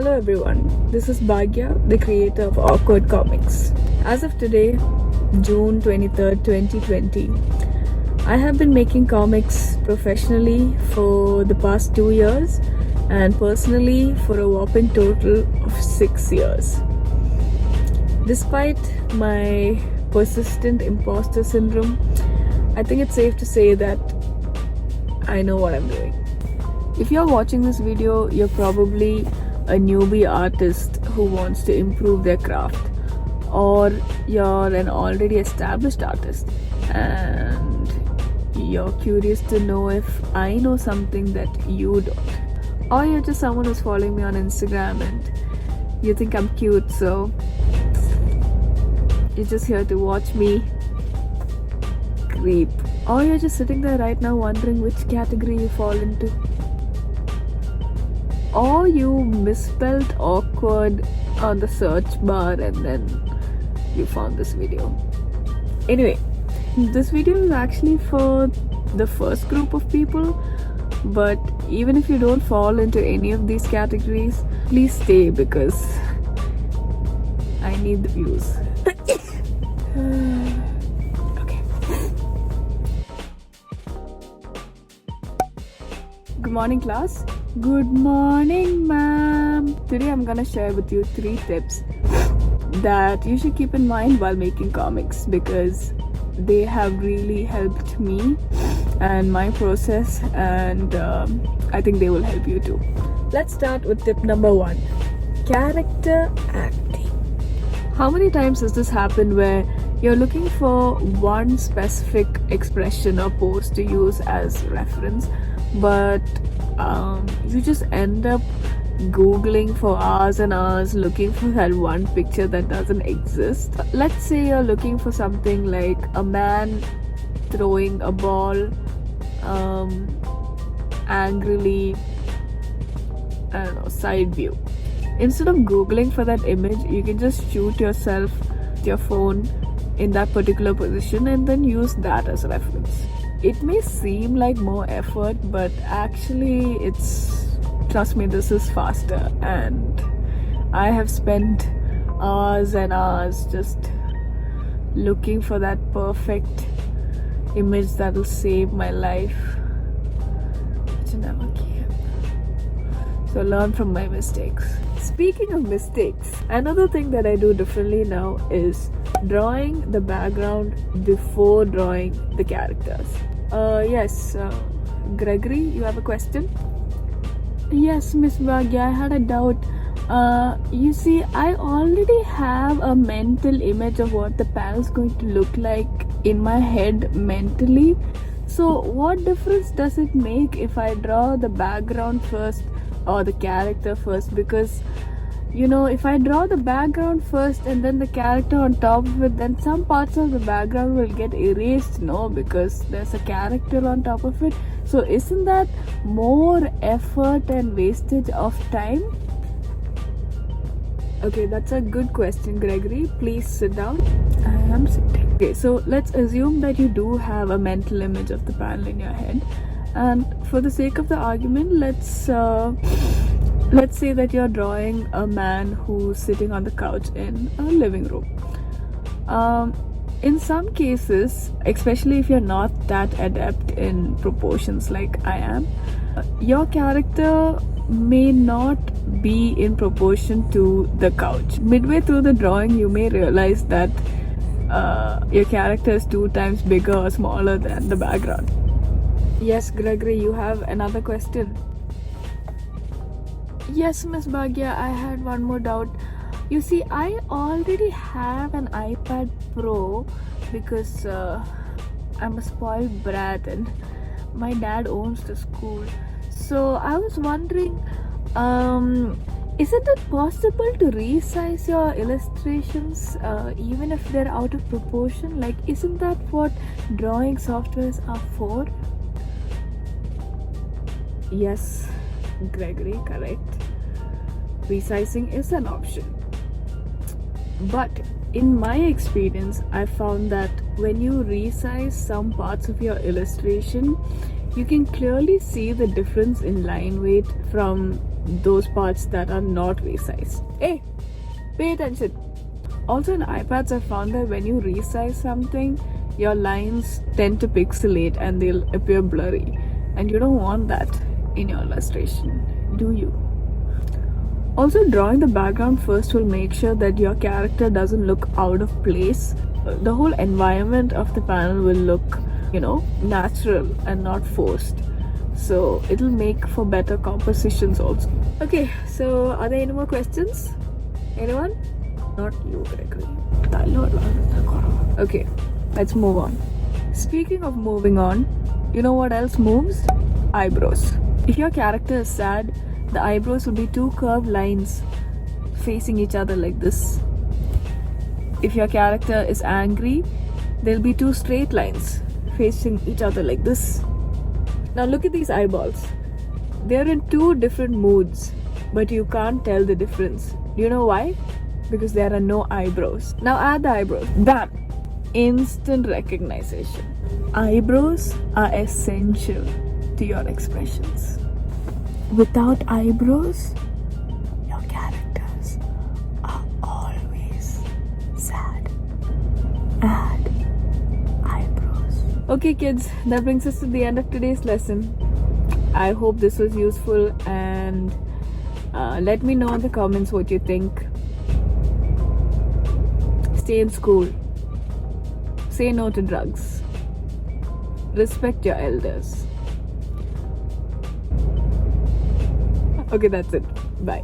Hello everyone, this is Bhaghya, the creator of Awkward Comics. As of today, June 23rd, 2020, I have been making comics professionally for the past 2 years and personally for a whopping total of 6 years. Despite my persistent imposter syndrome, I think it's safe to say that I know what I'm doing. If you're watching this video, you're probably a newbie artist who wants to improve their craft, or you're an already established artist and you're curious to know if I know something that you don't, or you're just someone who's following me on Instagram and you think I'm cute, so you're just here to watch me creep, or you're just sitting there right now wondering which category you fall into, or you misspelled awkward on the search bar and then you found this video. Anyway, this video is actually for the first group of people, but even if you don't fall into any of these categories, please stay because I need the views. Okay. Good morning, class. Good morning, ma'am. Today I'm gonna share with you 3 tips that you should keep in mind while making comics because they have really helped me and my process, and I think they will help you too. Let's start with tip number 1: character acting. How many times has this happened where you're looking for one specific expression or pose to use as reference, but you just end up googling for hours and hours looking for that one picture that doesn't exist? Let's say you're looking for something like a man throwing a ball angrily, I don't know, side view. Instead of googling for that image, you can just shoot yourself with your phone in that particular position and then use that as a reference. It may seem like more effort, but actually trust me, this is faster, and I have spent hours and hours just looking for that perfect image that will save my life, which never came. So learn from my mistakes. Speaking of mistakes, another thing that I do differently now is drawing the background before drawing the characters. Yes, Gregory, you have a question? Yes, Miss Bhaghya, I had a doubt. You see, I already have a mental image of what the panel is going to look like in my head mentally. So what difference does it make if I draw the background first or the character first? Because if I draw the background first and then the character on top of it, then some parts of the background will get erased, no? Because there's a character on top of it. So isn't that more effort and wastage of time? Okay, that's a good question, Gregory. Please sit down. I am sitting. Okay, so let's assume that you do have a mental image of the panel in your head. And for the sake of the argument, let's say that you're drawing a man who's sitting on the couch in a living room. In some cases, especially if you're not that adept in proportions like I am, your character may not be in proportion to the couch. Midway through the drawing, you may realize that your character is 2 times bigger or smaller than the background. Yes, Gregory, you have another question? Yes, Miss Bhaghya, I had one more doubt. You see, I already have an iPad Pro because I'm a spoiled brat and my dad owns the school. So I was wondering, isn't it possible to resize your illustrations even if they're out of proportion? Like, isn't that what drawing softwares are for? Yes, Gregory, correct. Resizing is an option. But in my experience, I found that when you resize some parts of your illustration, you can clearly see the difference in line weight from those parts that are not resized. Hey, pay attention. Also in iPads, I found that when you resize something, your lines tend to pixelate and they'll appear blurry. And you don't want that in your illustration, do you? Also, drawing the background first will make sure that your character doesn't look out of place. The whole environment of the panel will look, natural and not forced. So it'll make for better compositions also. Okay, so are there any more questions? Anyone? Not you, Gregory. Okay, let's move on. Speaking of moving on, you know what else moves? Eyebrows. If your character is sad, the eyebrows will be two curved lines facing each other like this. If your character is angry, there'll be two straight lines facing each other like this. Now look at these eyeballs. They're in two different moods, but you can't tell the difference. Do you know why? Because there are no eyebrows. Now add the eyebrows. Bam! Instant recognition. Eyebrows are essential to your expressions. Without eyebrows, your characters are always sad. Add eyebrows. Okay kids, that brings us to the end of today's lesson. I hope this was useful, and let me know in the comments what you think. Stay in school. Say no to drugs. Respect your elders. Okay, that's it. Bye.